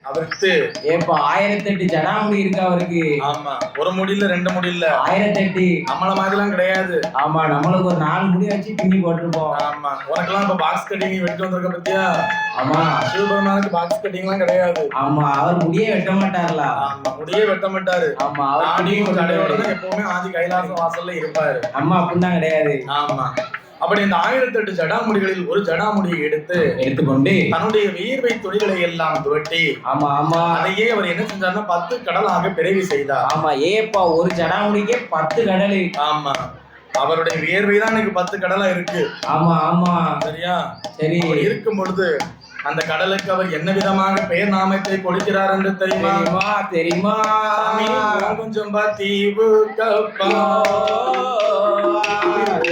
அவருக்கு ஏப்பா 1008 ஜடாமுடி இருக்கு அவருக்கு. ஆமா, ஒரு முடி இல்ல 2 முடி இல்ல, 1008. நம்மள மாதிரிலாம் கிடையாது. ஆமா, நம்மளுக்கு ஒரு 4 முடி வச்சு பின்னி போட்டுருப்போம். ஆமா, உனக்கெல்லாம் இப்ப பாக்ஸ் கட்டிங் வெட்டி வந்திருக்க பத்தியா? ஆமா, சிவபெருமானுக்கு பாக்ஸ் கட்டிங்லாம் கிடையாது. ஆமா, அவர் முடியே வெட்ட மாட்டார்ல. ஆமா, முடியே வெட்ட மாட்டாரு. ஆமா, அவர் தாடியும் தடையோட தான் எப்பவுமே ஆதி கைலாசம் வாசல்ல இருப்பாரு. அம்மா அப்படிதான் கிடையாது. ஆமா, அப்படி இந்த 1008 ஜடாமுடிகளில் ஒரு ஜடாமுடியை எடுத்துக்கொண்டு தன்னுடைய வியர்வை துளிகளை எல்லாம் துவட்டி, ஆமா ஆமா, அதையே அவர் என்ன செஞ்சார்னா 10 கடலாக பிறவி செய்தார். ஆமா, ஏப்பா ஒரு ஜடாமுடிக்கே 10 கடல். ஆமா, அவருடைய வியர்வை தான் எனக்கு 10 கடலா இருக்கு. ஆமா ஆமா, சரியா? சரி. இருக்கும் பொழுது அந்த கடலுக்கு அவர் என்ன விதமாக பெயர் நாமத்தை கொடுக்கிறார் என்று தெரியுமா? தெரியுமா? ஓங்குஞ்சம்பா தீவு கப்பா,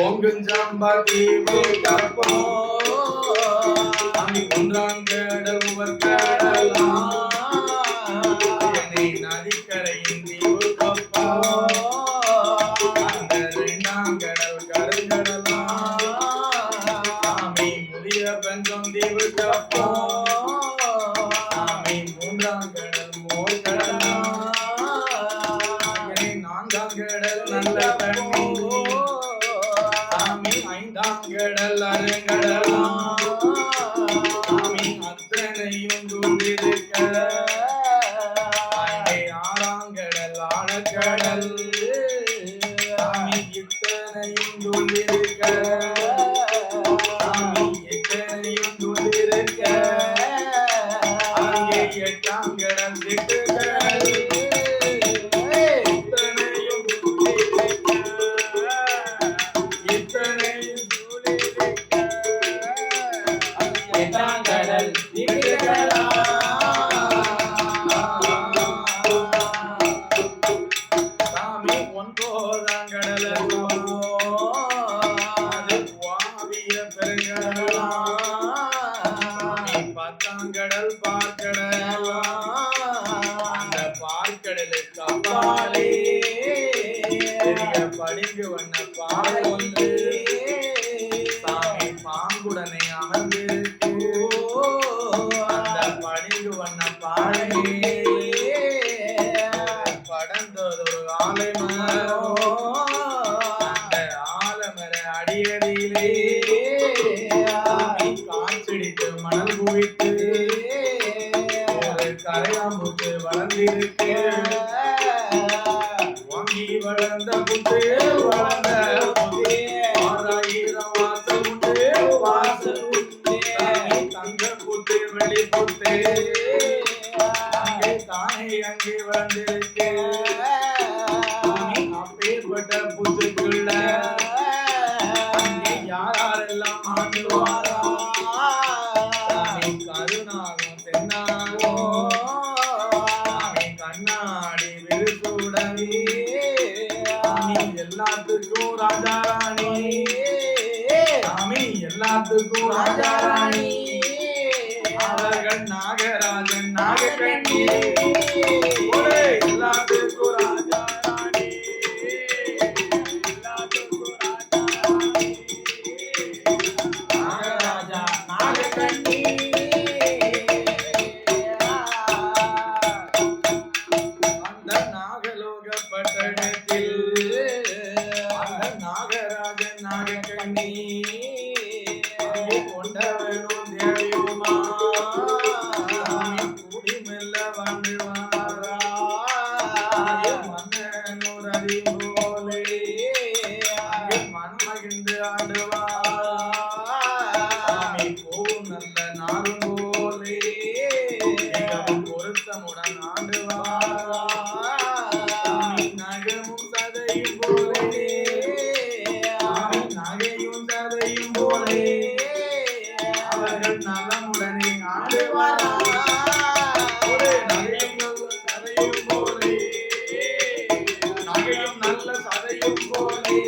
ஓங்குஞ்சம்பா தீவு கப்பா, ஒன்றாங்கடல் கடலா, நதிக்கரையின் தீவு கப்பா, அந்த 2ஆங்கடல் கருங்கடலா, சாமி முதிய பஞ்சம் தீவு கப்பா, சாமி 3ஆங்கடல் மோர் கடலா, 4ஆங்கடல் நல்ல தண்ணி, சாமி 5ஆங்கடல் அருங்கடலா, சாமி அத்தனையும் தூண்டிருக்க, 6ஆங்கடல் ஆழக்கடல், சாமி இத்தனையும் தூண்டிருக்க, சாமி இத்தனையும் தூண்டிருக்க, அங்கே 8ஆங்கடல் திட்டுகள், இத்தனையும் தூண்டிருக்க, இத்தனையும் தூண்டிருக்க, 8ஆங்கடல் திட்டுகளா, சாமி 9ஆங்கடல் அது வாவிய பெருங்கடலா, 10ஆங்கடல் பார்க்கடலா, அந்த பார்க்கடலுக்கு அப்பாலே பெரிய படிங்கு வண்ண பாறை ஒன்று, சாமி பாங்குடனை அமர்ந்திருக்கு, அந்த படிங்கு வண்ண பாறையே படர்ந்ததொரு ஆலமரம், அந்த ஆலமர அடியடியிலே காற்றடித்து மணல் குவித்து ஒரு கரையாம்புத்து வளர்ந்திருக்கு, வாங்கி வளர்ந்த புத்து வளர்ந்த புத்தே, 6000 வாசல் உண்டு வாசல் உண்டு, தங்க புத்து வெளி புத்து, அங்கே தானே அங்கே வந்திருக்கு, அப்பேற்பட்ட புத்துக்குள்ள அங்கே யாரெல்லாம் ஆண்டுவாரா, கருணாகும் தென்னாகும், கண்ணாடி விருசுடனே, எல்லாத்துக்கும் ராஜாராணி, சாமி எல்லாத்துக்கும் ராஜாராணி, அவர்கள் நாகராஜன் நாகக்கண்ணி, எல்லாத்துக்கும் ராஜாராணி, எல்லாத்துக்கும் ராஜாராணி, நாகராஜா நாகக்கண்ணி, அந்த நாகலோக பட்டணத்தில் அந்த நாகராஜன் நாகக்கண்ணி, கொண்டவனும் தேவியுமா கூடி மெல்ல வாழ்வாரா, மன்னனூர் அறிவோலே மன்மகிழ்ந்து ஆடுவாரா, போவும் நல்ல நாரும் போலே பொருத்தமுடன் ஆடுவாரா, நகமும் சதையும் போலே, நகையும் சதையும் போலே, அவர்கள் நலமுடனே ஆடுவாரா, நகையும் சதையும் போலே, நகையும் நல்ல சதையும் போலே,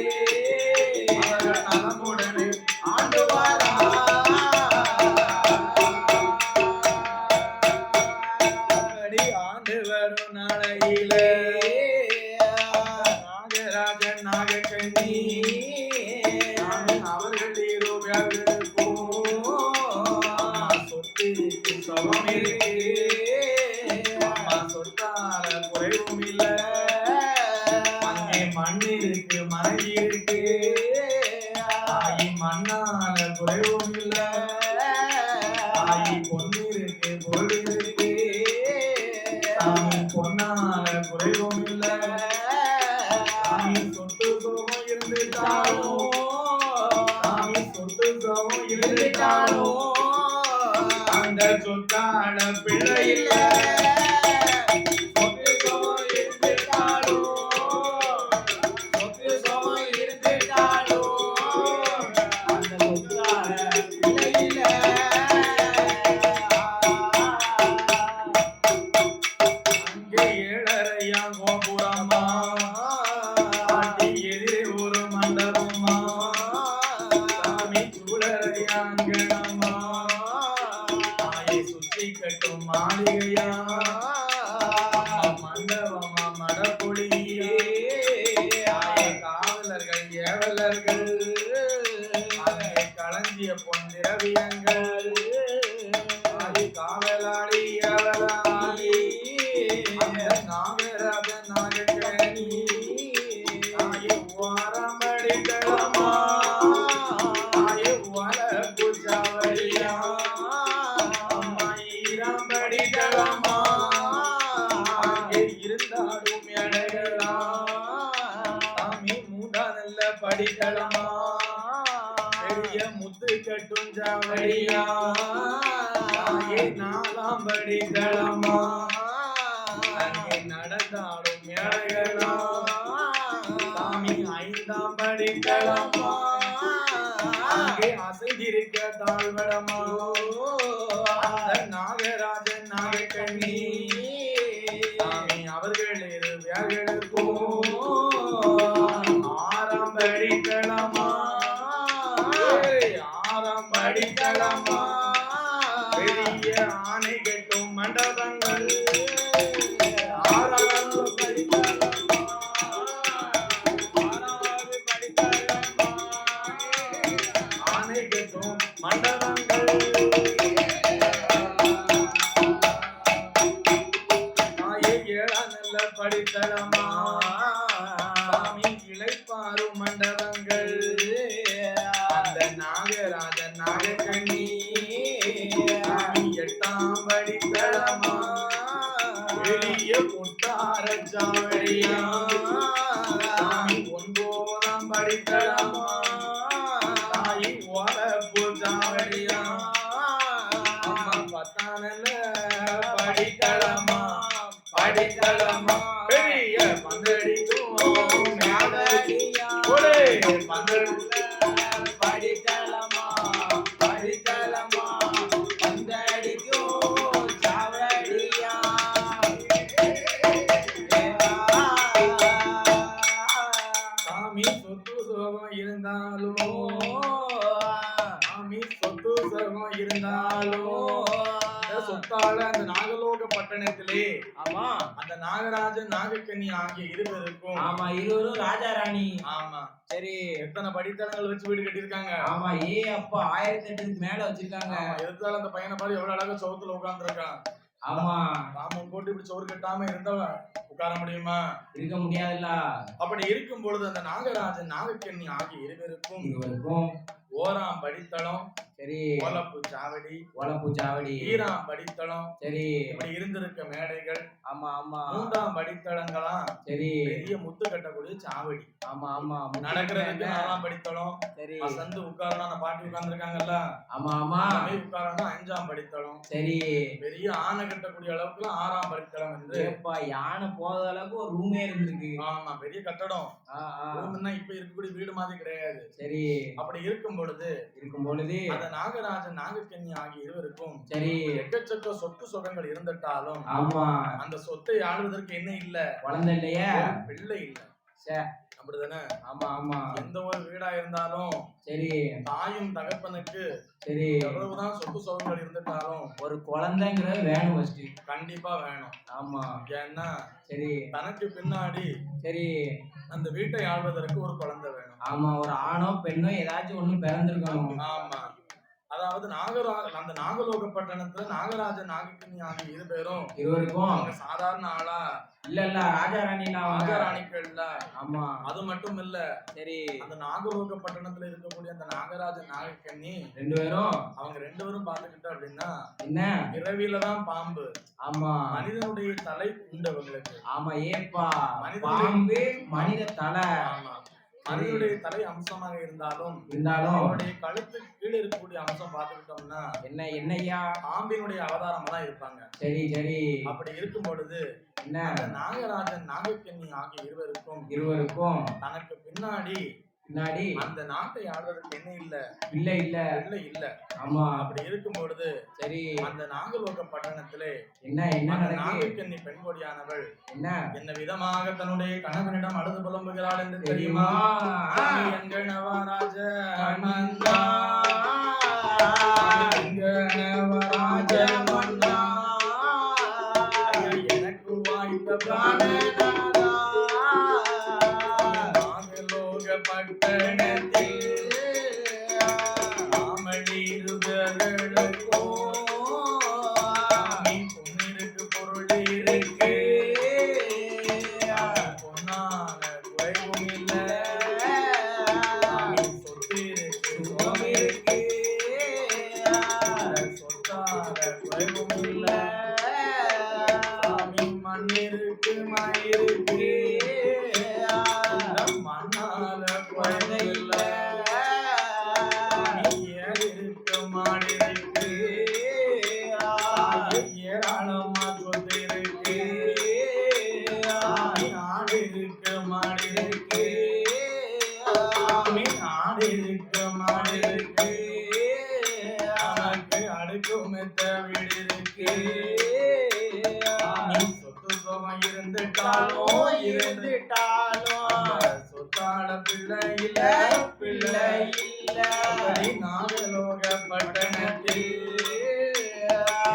அவர்கள் நலமுடனே ஆடுவாரா, அப்படி ஆண்டு வரும் நாளையிலே நாகராஜன் நாகக்கண்ணி, அவர்கள் இருவருக்கும் சொத்து சவம் இருக்கு, சொத்தால குறைவும் இல்ல அங்கே மண் இருக்கு மனை இருக்கு தாயி மண்ணால குறைவும் இல்ல தாயி பொண்ணு இருக்கு பொருள் இருக்கு தாயி பொண்ணால குறைவும் இல்ல தாயி சொத்து சுகம் இருந்துட்டாலும் தாயி சொத்து சுகம் இருந்துட்டாலும் அந்த சொத்தான பிள்ளை இல்ல சொத்து சுகம் இருந்துட்டாலும் சொத்து சுகம் இருந்துட்டாலும் அந்த சொத்தான பிள்ளை இல்ல அங்கே ஏழரையா கோபுரமா பாட்டி எதிரே ஒரு மண்டபமா சாமி சூழரையா அங்கனமா தாயை சுற்றி கட்டும் மாளிகையா மண்டபமா மடப்பொழியே தாயை காவலர்கள் ஏவலர்கள் அங்கே களஞ்சிய பொன்னிரவியங்கள் தாயை காவலாளி ஏவலாளி நாகராஜ நாகக்கணி தாயை ஓரமடிகளமா தாயை வர பூஜாவளியா படிகளமா அங்கே இருந்தாலும் எடைகளா சாமி மூடா நல்ல படிகளமா பெரிய முத்து கட்டும் ஜாவடியா தாயே நாலாம் படிகளமா அங்கே நடந்தாலும் எடைகளா சாமி ஐந்தாம் படிகளமா அங்கே அசைந்திருக்க தாழ்வடமா அந்த நாகராஜன் நாகக்கண்ணி சாமி அவர்கள் இரு வேர்களுக்கும் ஆறாம் படிகளமா ஆறாம் படிகளமா பெரிய ஆணை கட்டும் மண்டபங்கள் ஆறாவது படிகளமா ஆறாவது படிகளமா ஆணை கட்டும் மண்டபங்கள் நல்ல படித்தளமா சாமி இளைப்பாரும் மண்டபங்கள் அந்த நாகராஜன் நாகக்கண்ணி சாமி எட்டாம் படித்தளமா பெரிய கொட்டார சாவடியா சாமி ஒன்பதாம் படித்தளமா தாய் ஓலப்பு சாவடியா அம்மா பத்தானல்ல படித்தளமா படித்தளமா பெரிய பந்தடிக்கும் மேலடியா ஒரே பந்தடுல படித்தளமா படித்தளமா பந்தடிக்கும் சாவடியா சாமி சொத்து சுகம் இருந்தாலும் சாமி சொத்து சுகம் இருந்தாலும் சொத்தால அந்த நாகலோக பட்டணத்திலே ஆமா அந்த நாகராஜன் நாகக்கண்ணி ஆகிய இருவருக்கும் ஆமா இருவரும் ராஜா ராணி ஆமா சரி எத்தனை படித்தளங்கள் வச்சு வீடு கட்டியிருக்காங்க ஆமா அப்பா 1008க்கு மேல வச்சிருக்காங்க எதுனால அந்த பையனை பாரு எவ்வளவு அழகா சவுத்துல உட்கார்ந்துருக்கான் ஆமா ராமன் போட்டு இப்படி சோறு கட்டாம இருந்தவன் உட்கார முடியுமா இருக்க முடியாதுல்ல அப்படி இருக்கும் பொழுது அந்த நாகராஜன் நாகக்கண்ணி ஆகிய இருவருக்கும் இருவருக்கும் ஓராம் படித்தளம் சரி ஓலப்பு சாவடி ஈராம் படித்தளம் சரி இப்படி இருந்திருக்க மேடைகள் ஆமா ஆமா மூன்றாம் படித்தளங்களா சரி பெரிய முத்து கட்டக்கூடிய சாவடி ஆமா ஆமா நடக்கிறதுக்கு 4ஆம் படித்தளம் சரி சந்து உட்காரணும் அந்த பாட்டி உட்கார்ந்துருக்காங்கல்ல ஆமா ஆமா உட்காரணும் 5ஆம் படித்தளம் சரி பெரிய ஆணை கட்டக்கூடிய அளவுக்கு 6ஆம் படித்தளம் என்று யானை போத அளவுக்கு ஒரு ரூமே இருந்திருக்கு ஆமா பெரிய கட்டடம் ரூம்னா இப்ப இருக்கக்கூடிய வீடு மாதிரி கிடையாது சரி அப்படி இருக்கும் பொழுது அந்த நாகராஜன் நாகக்கண்ணி ஆகிய இருவருக்கும் சரி எக்கச்சக்க சொத்து சுகங்கள் இருந்துட்டாலும் ஆமா அந்த சொத்தை ஆளுவதற்கு என்ன இல்ல குழந்தை இல்லையா பிள்ளை இல்ல அப்படிதானே ஆமா ஆமா எந்த ஒரு வீடா இருந்தாலும் சரி தாயும் தகப்பனுக்கு சரி எவ்வளவுதான் சொத்து சுகங்கள் இருந்துட்டாலும் ஒரு குழந்தைங்கிறது வேணும் ஃபர்ஸ்ட் கண்டிப்பா வேணும் ஆமா ஏன்னா சரி தனக்கு பின்னாடி சரி அந்த வீட்டை ஆள்வதற்கு ஒரு குழந்தை வேணும் ஆமா ஒரு ஆணோ பெண்ணோ ஏதாச்சும் ஒண்ணு பிறந்திருக்கணும் ஆமா அதாவது அந்த நாகலோக பட்டணத்துல நாகராஜன் நாகக்கண்ணி ஆகிய இருவரும் இருவருக்கும் அவங்க சாதாரண ஆளா இல்ல ராஜா ராஜராணிகள் இல்ல. ஆமா அது மட்டும் இல்ல, சரி அந்த நாகலோக பட்டணத்துல இருக்கக்கூடிய அந்த நாகராஜன் நாகக்கண்ணி ரெண்டு பேரும் அவங்க ரெண்டு பேரும் பாத்துக்கிட்ட அப்படின்னா என்ன பிறவியிலதான் பாம்பு. ஆமா மனிதனுடைய தலை உண்டவங்களுக்கு. ஆமா ஏப்பா பாம்பு மனித தலை. ஆமா மனிதனுடைய தலை அம்சமாக இருந்தாலும் அவருடைய கழுத்து கீழே இருக்கக்கூடிய அம்சம் பார்த்துக்கிட்டோம்னா என்னையா பாம்பினுடைய அவதாரமா தான் இருப்பாங்க. சரி சரி அப்படி இருக்கும் பொழுது என்ன நாகராஜன் நாகக்கண்ணி ஆகிய இருவருக்கும் தனக்கு பின்னாடி அந்த நாட்டை ஆடுவதற்கு என்ன இல்ல இல்ல இல்ல இல்ல. ஆமா அப்படி இருக்கும் பொழுது சரி அந்த நாகலோக பட்டணத்திலே என்ன நாகக்கண்ணி பெண்கொடியானவள் என்ன விதமாக தன்னுடைய கணவனிடம் அழுது புலம்புகிறாள் என்று தெரியுமா? எங்கள் நவராஜ மன்னா, எங்கள் நவராஜ மன்னா, எனக்கு வாய்த்த பிராணநாதா, நாகலோக பட்டணத்தில் நாமளிருவர்களுக்கோ பொன்னிருக்கு பொருள் இருக்கு, பொன்னான குறைவும் இல்லை, சொத்து இருக்கு சுகம் இருக்கு, சொத்தான குறைவும் இல்லை, மண்ணிருக்கு மயிருக்கு மண்ணால குறைவு இல்லை, ஏறிருக்கு மாடு இருக்கு, ஏராளமா சொத்து இருக்கு, ஆடு இருக்கு மாடு இருக்கு, ஆடு இருக்கு மாடு இருக்கு, நமக்கு அடுக்கு மெத்த வீடு இருக்கு, சொத்து சுகம் இருந்துட்டாலும் சொத்தான பிள்ளை இல்ல பிள்ளை இல்ல. நாகலோக பட்டணத்தில்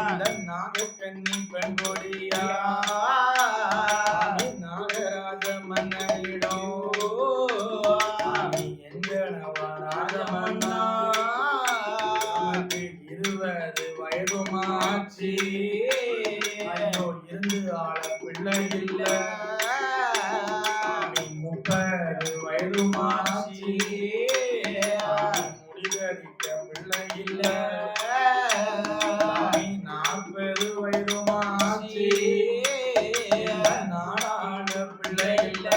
இந்த நாகக்கண்ணி பெண்கொடியா நாகராஜ மன்னிடம் எங்க நவராஜ மன்னா, 20 வயதுமாச்சு, ஐயோ இருந்து ஆள பிள்ளை இல்ல, 30 வயதுமாச்சு, முடிவரிக்க பிள்ளை இல்ல, 40 வயதுமாச்சு, நாடாள பிள்ளை இல்ல,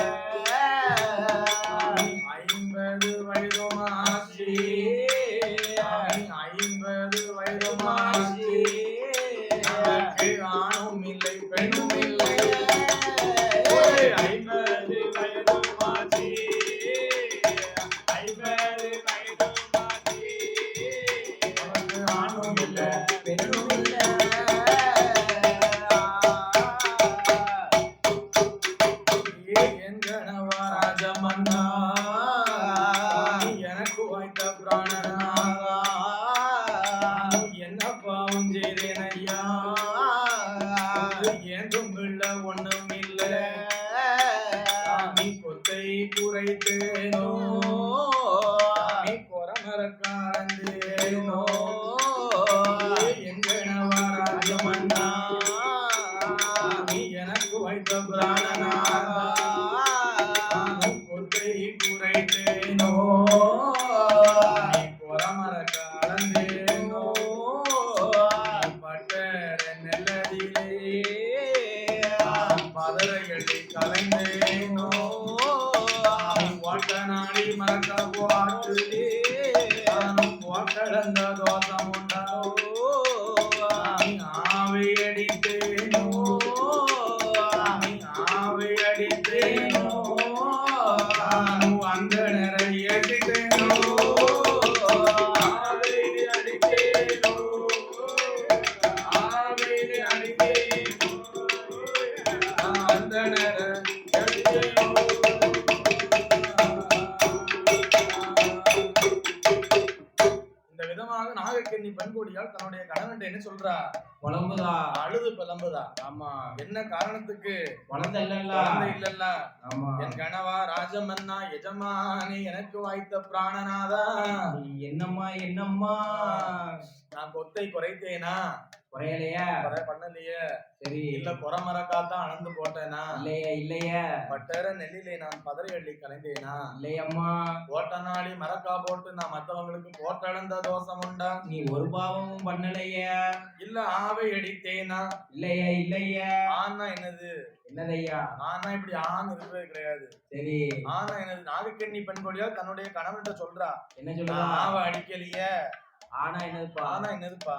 50 வயதுமாச்சு, 50 வயதுமாச்சு, நமக்கு ஆணும் இல்லை பெண்ணும் இல்லை, 50 வயதுமாச்சு, 50 வயதுமாச்சு, நமக்கு ஆணும் இல்லை பெண்ணும் இல்லை. எங்க நவராஜ மன்னா, எனக்கு வாய்த்த பிராணநாதா, என்ன பாவம் செய்தேன் ஐயா, ஏந்தும் பிள்ளை ஒண்ணும் இல்லை, நீ கொத்தை குறைத்தேனோ, நீ கொரமரக்காரந்தேனோ, எங்க நவராஜ மன்னா, நீ எனக்கு வைத்த பிராணநாதா, கொத்தை குறைத்தேனோ, நீ கொரமரக்காரந்தேனோ, பட்டர நெல்லதிலே பதறைகளை கலைந்தேனோ, ஓட்ட நாடி மறக்க போட்டுலே ஓட்டடந்த தோஷம் உண்டாவோ, ஆவை அடித்தேனோ, ஆவை அடித்தேனோ, தன்னுடைய கணவன் என்ன சொல்றா? புலம்புதா, அழுது புலம்புதா. ஆமா. என்ன காரணத்துக்கு? குழந்தை இல்லல்ல. ஆமா. என் கணவா ராஜமன்னா எஜமானி எனக்கு வாய்த்த பிராணநாதா, என்னம்மா நான் கொத்தை குறைத்தேனா? குறையலையா? பண்ணலையே. சரி. இல்ல குறமரக்காத்தான் அளந்து போட்டேனா? இல்லையே. பட்டர நெல்லிலே நான் பதறி அள்ளி கலைந்தேனா? இல்லையம்மா. ஓட்ட நாளி மரக்கா போட்டு நான் மத்தவங்களுக்கு போட்டளந்த தோஷம் உண்டா? நீ ஒரு பாவமும் பண்ணலையே. இல்ல ஆவை அடித்தேனா? இல்லையே. ஆனா என்னதையா? ஆனா இப்படி ஆண் இருக்கிறது கிடையாது. சரி. ஆனா என்னது? நாகக்கண்ணி பெண்கொடியா தன்னுடைய கணவன்கிட்ட சொல்றா. என்ன சொல்றா? ஆவை அடிக்கலையே. ஆனா என்னதுப்பா?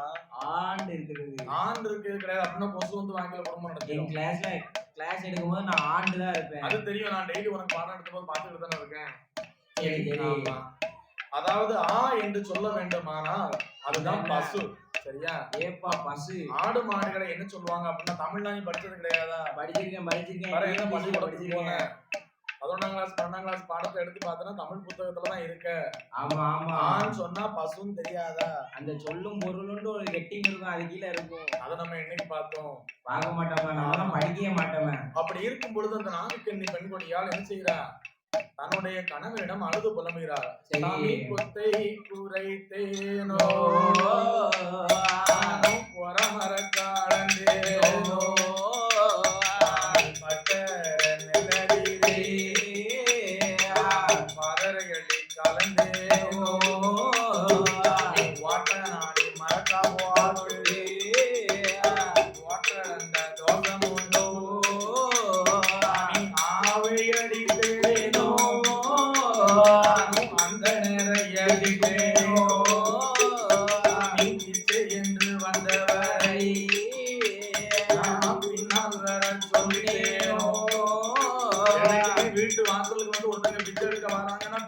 ஆண்டு இருக்கிறது. ஆண்டு இருக்கிறது கிடையாது. அப்படின்னா கொசு வந்து வாங்கில குடும்பம் நடக்கும். கிளாஸ் எடுக்கும்போது நான் ஆண்டு தான் இருப்பேன். அது தெரியும். நான் டெய்லி உனக்கு பாடம் எடுக்கும்போது பார்த்துட்டு தானே இருக்கேன். சரி. அதாவது ஆ என்று சொல்ல வேண்டுமானால் அதுதான் பசு. சரியா? ஏப்பா பசு. ஆடு மாடுகளை என்ன சொல்லுவாங்க அப்படின்னா தமிழ்ல நீ படிச்சது கிடையாதா? படிச்சிருக்கேன். வேற என்ன படிச்சிருக்கீங்க? 11ஆம் கிளாஸ் 12ஆம் கிளாஸ் பாடத்தை எடுத்து பார்த்தனா தமிழ் புத்தகத்துல தான் இருக்கு. ஆமா. ஆன்னு சொன்னா பசுன்னு தெரியாதா? அந்த சொல்லும் பொருளுண்டு ஒரு கெட்டிங் இருக்கும், அது கீழ இருக்கும். அத நம்ம என்னைக்கு பார்த்தோம்? பார்க்க மாட்டோமா? நம்ம படிக்கவே மாட்டோமா? அப்படி இருக்கும் பொழுது அந்த நாகக்கன்னி பெண்கொடியால் என்ன செய்யறா? தன்னுடைய கணவனிடம் அழுது புலம்புகிறார். சாமி கொத்தை குறைத்தேனோ பொறமரக்காளந்தேனோ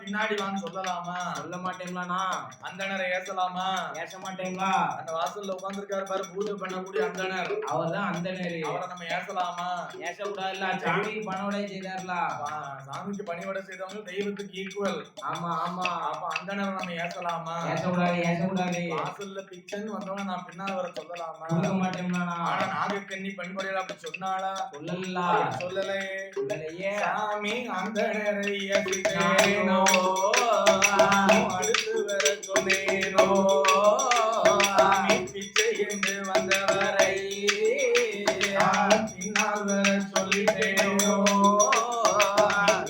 பின்னாடி வான்னு சொல்லலாமா? சொல்ல மாட்டேங்களா? அந்தணரை ஏசலாமா? ஏச மாட்டேங்களா? அந்த வாசல்ல உட்கார்ந்து இருக்காரு பாரு, பூஜை பண்ணக்கூடிய அந்தணர், அவர் தான் அந்தணர். அவரை நம்ம ஏசலாமா? ஏச கூடாதுல்ல. சாமிக்கு பணிவிடை செய்தார்ல. சாமிக்கு பணிவிடை செய்தவங்க தெய்வத்துக்கு ஈக்குவல். ஆமா. அப்ப அந்தணரை நம்ம ஏசலாமா? ஏச கூடாது. வாசல்ல பிச்சைன்னு வந்தவங்க நான் பின்னால் வர சொல்லலாமா? சொல்ல மாட்டேங்களா? ஆனா நாகக்கன்னி பெண்கொடியால் அப்படி சொன்னாளா? சொல்லலையே. சாமி அந்தணரை ஏசிட்டேனோ, அடுத்து வர சொன்னேனோ, சாமி பிச்சை என்று வந்தவரை பின்னால் வர சொல்லிட்டேனோ,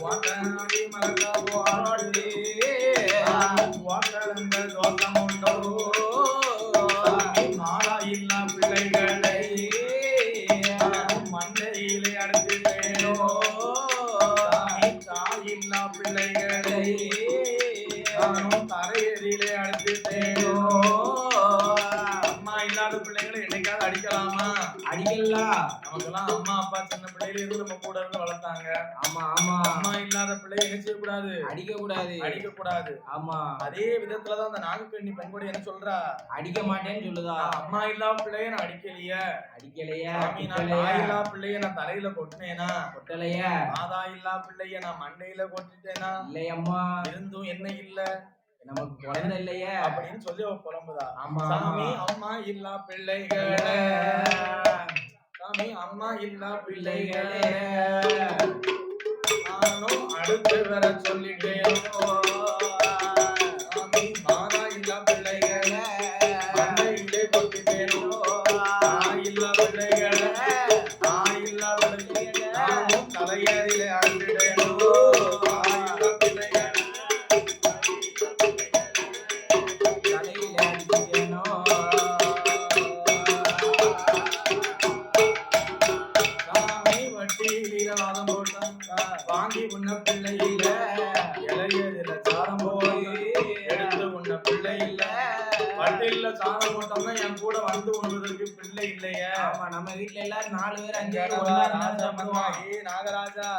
வாட்டனாடி மறக்க போராடி வாட்டந்த தோஷம் உண்டோ, மாலா இல்லா பிள்ளைகளை மண்டையிலே அடைச்சிட்டேனோ, தாயில்லா பிள்ளைகளை தரையடியிலே அடைச்சிட்டேனோ. அம்மா இல்லாத பிள்ளைங்களை என்னைக்காவது அடிக்கலாமா? அடிக்கலாம். நமக்கெல்லாம் அம்மா அப்பா சின்ன பிள்ளையில இருந்து நம்ம கூட இருந்து வளர்த்தாங்க. ஆமா. அம்மா இல்லாத பிள்ளையை என்ன செய்யக்கூடாது? அடிக்க கூடாது. ஆமா. அதே விதத்துலதான் அந்த நாகக்கன்னி பெண்கொடி என்ன சொல்றா? அடிக்க மாட்டேன்னு சொல்லுதா? அம்மா இல்லாத பிள்ளைய நான் அடிக்கலையே. நான் தாய் இல்லா பிள்ளைய நான் தலையில கொட்டினேனா? கொட்டலையே. மாதா இல்லா பிள்ளைய நான் மண்டையில கொட்டிட்டேனா? இல்லையம்மா. இருந்தும் என்ன இல்ல, நமக்கு குழந்தை இல்லையே அப்படின்னு சொல்லி அவ புலம்புதா. சாமி அம்மா இல்லா பிள்ளைகளே, சாமி அம்மா இல்லா பிள்ளைகளே, நானும் அடுத்து வர சொல்லிட்டேன். சாமி மாதா இல்லா பிள்ளைகளே மண்டையிலே கொட்டிட்டேனோ, தாய் இல்லா பிள்ளைகளே நானும் தலையறிலே அழுதிடேனோ, வாங்கி உன்ன பிள்ளை இல்ல, இளையதில சாரம் போய் எடுத்து உன்ன பிள்ளை இல்ல, வட்டில சாரம் போட்டோம்னா என் கூட வந்து உணவதற்கு பிள்ளை இல்லையே. ஆமா, நம்ம வீட்டுல எல்லாரும் 4 பேர் 5 பேர். நாகராஜா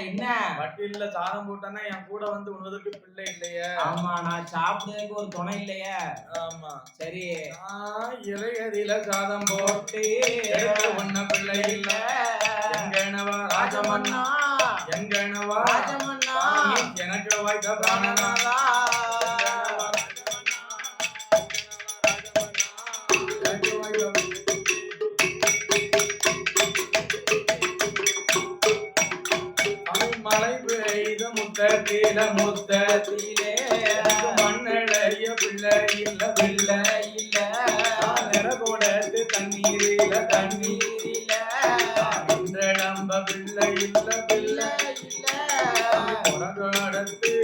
என்ன வட்டில சாரம் போட்டோன்னா என் கூட வந்து உணவதற்கு பிள்ளை இல்லையே. ஆமா, நான் சாப்பிடுறதுக்கு ஒரு துணை இல்லையே. ஆமா, சரி. இளையதில சாதம் போட்டு உன்ன பிள்ளை இல்ல, எங்கனவா ராஜமன்னா, எங்கனவா ராஜமன்னா, எனக்கு வாய்த்த பிராணநாதா, முத்தத்திலே மண்ணடைய பிள்ளை இல்ல நிறகோடத்து தண்ணீரில நம்ப பிள்ளை இல்ல புறகாடத்து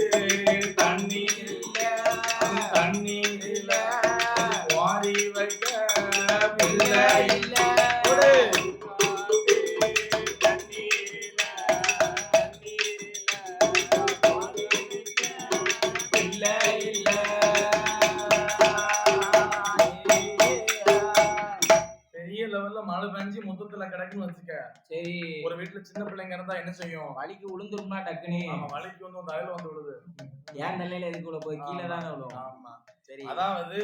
தண்ணீரில வாரி வைக்க பிள்ளை இல்ல மழை பெஞ்சு முத்தத்துல கிடக்குன்னு வச்சுக்க. சரி, ஒரு வீட்டுல சின்ன பிள்ளைங்க இருந்தா என்ன செய்யும்? வலிக்கு விழுந்துருமா டக்குனு? ஆமா, வலிக்கு வந்து அந்த அயல் வந்து விழுது. ஏன் நிலையில எதுக்குள்ள போய் கீழே தானே விழும். ஆமா, சரி. அதாவது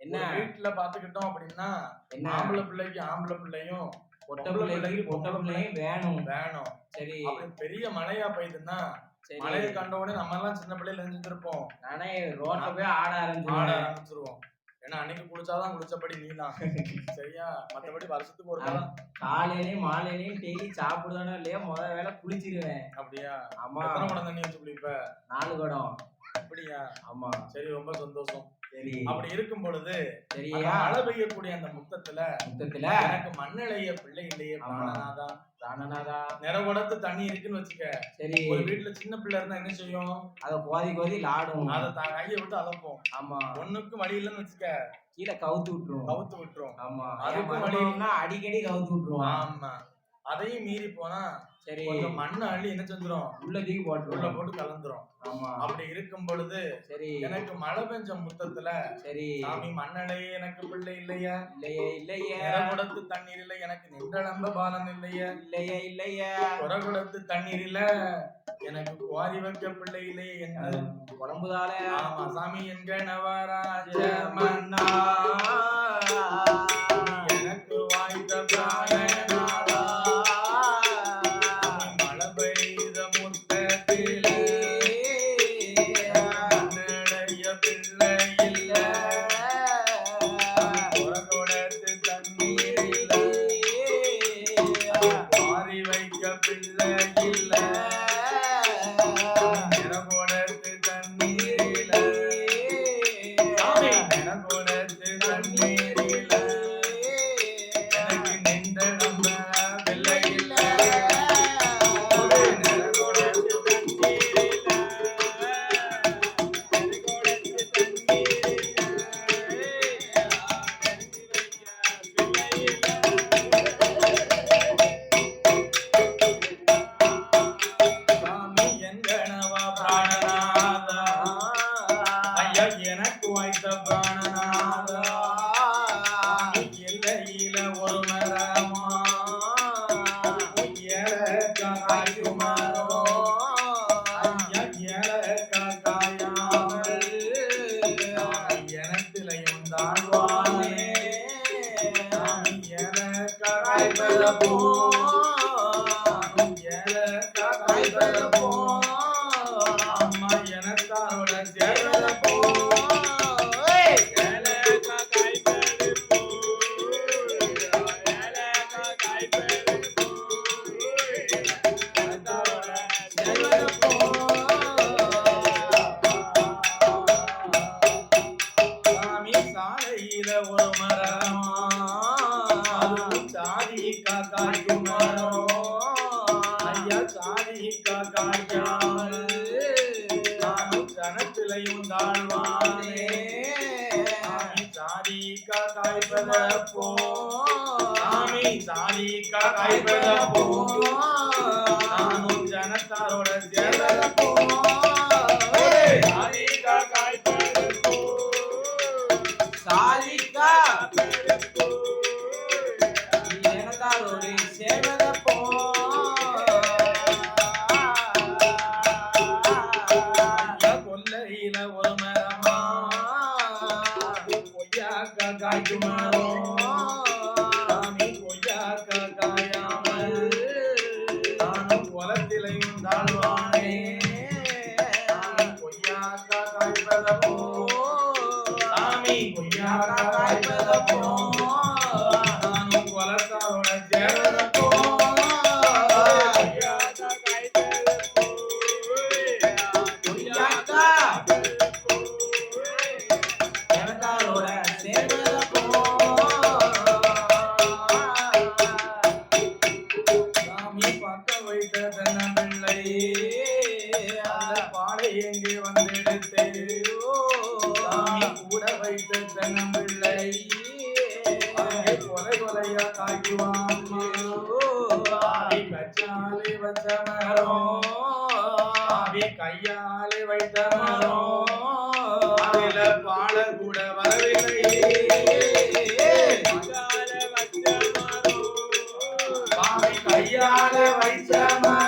என்ன வீட்டுல பாத்துக்கிட்டோம் அப்படின்னா ஆம்பளை பிள்ளைக்கு ஆம்பளை பிள்ளையும் பொட்டை பிள்ளையும் வேணும். சரி, அப்படி பெரிய மழையா போயிடுதுன்னா மழையை கண்ட உடனே நம்ம எல்லாம் சின்ன பிள்ளைல நினைச்சிருப்போம். நானே ரோட்ல போய் ஆட ஆரம்பிச்சிருவோம். ஏன்னா அன்னைக்கு குளிச்சாதான் குளிச்சபடி நீதான். சரியா? மத்தபடி வருஷத்துக்கு ஒரு நாள் காலையிலயும் மாலையிலயும் டெய்லி சாப்பிடுதானோ இல்லையா முத வேலை குளிச்சிருவேன். அப்படியா? ஆமா. எத்தனை குடம் தண்ணி வச்சு குளிப்ப? 4 குடம். அப்படியா? ஆமா. சரி, ரொம்ப சந்தோஷம். சரி, அப்படி இருக்கும் பொழுது சரியா மழை பெய்யக்கூடிய அந்த முத்தத்துல எனக்கு மண்ணழைய பிள்ளை இல்லையே பிராணநாதா. நிறகுடத்து தண்ணி இருக்குன்னு வச்சுக்க. சரி, ஒரு வீட்டுல சின்ன பிள்ளை இருந்தா என்ன செய்யும்? அத கோதி லாடும். அத கையை விட்டு அலப்போம். ஆமா, ஒண்ணுக்கும் வழி இல்லைன்னு வச்சுக்க, கீழே கவுத்து விட்டுரும். ஆமா, அதுக்கும் வழி இல்லைன்னா அடிக்கடி கவுத்து விட்டுரும். ஆமா, அதையும் மீறி போனா சரி கொஞ்சம் மண்ணு அள்ளி என்ன செஞ்சிரும்? உள்ள போட்டு கலந்துரும். ஆமா, அப்படி இருக்கும் பொழுது சரி எனக்கு மழை பெஞ்ச முத்தத்துல சரி சாமி மண்ணடையே எனக்கு பிள்ளை இல்லையா? நிறகுடத்து தண்ணீர் இல்ல எனக்கு நின்றளம்ப பாலன் இல்லையா? குறகுடத்து தண்ணீர் இல்ல எனக்கு குவாரி வைக்க பிள்ளை இல்லையே என்று உடம்புதால. ஆமா சாமி என்க நவராஜ மன்னா எனக்கு வாய்த்த பிராணநாதா. எனக்கு வாய்த்த பிராணநாதா எல்லையில ஒரு மரமா காயுமாரோ காயாமல் எனத்திலையும் தாழ்வானே காய்பதப்போ அம்மா எனத்தாரோட சேர்வதப்போ ஒரு மரமா சாதி காய்க்கும் மரம் ஐயா சாதி காய்க்காமல் நானும் கணத்திலையும் தாழ்வானே சாதி காய்ப்பதப்போ சாமி சாதி காய்ப்பதப்போ நானும் ஜனத்தாரோட சேர்வதப்போ சாதி காய்ப்பதப்போ சாதிக்கா எனதாரோடு சேர்வதப்போ கொல்லையில ஒரு மரமா கொய்யாக்கா காய்க்குமாரோ சாமி கொய்யாக்கா காயாமல் நானும் குளத்திலையும் தாழ்வானே கொய்யாக்கா காய்ப்பதப்போ கொய்யாக்கா காய்ப்பதப்போ நானும் குலத்தாரோட சேர்வதப்போ கொய்யாக்கா காய்ப்பதப்போ வைத்த தென்னம்பிள்ளை அந்த பாலை எங்கே வந்தெடுத்து சாமி கூட வைத்த தென்னம்பிள்ளை அங்கே கொலை கொலையா காய்க்குவான் கச்சாலே வச்ச மரம் கையாலே வைத்த மரம் அதுல பால கூட வரவில்லை கையால வைத்த மரம்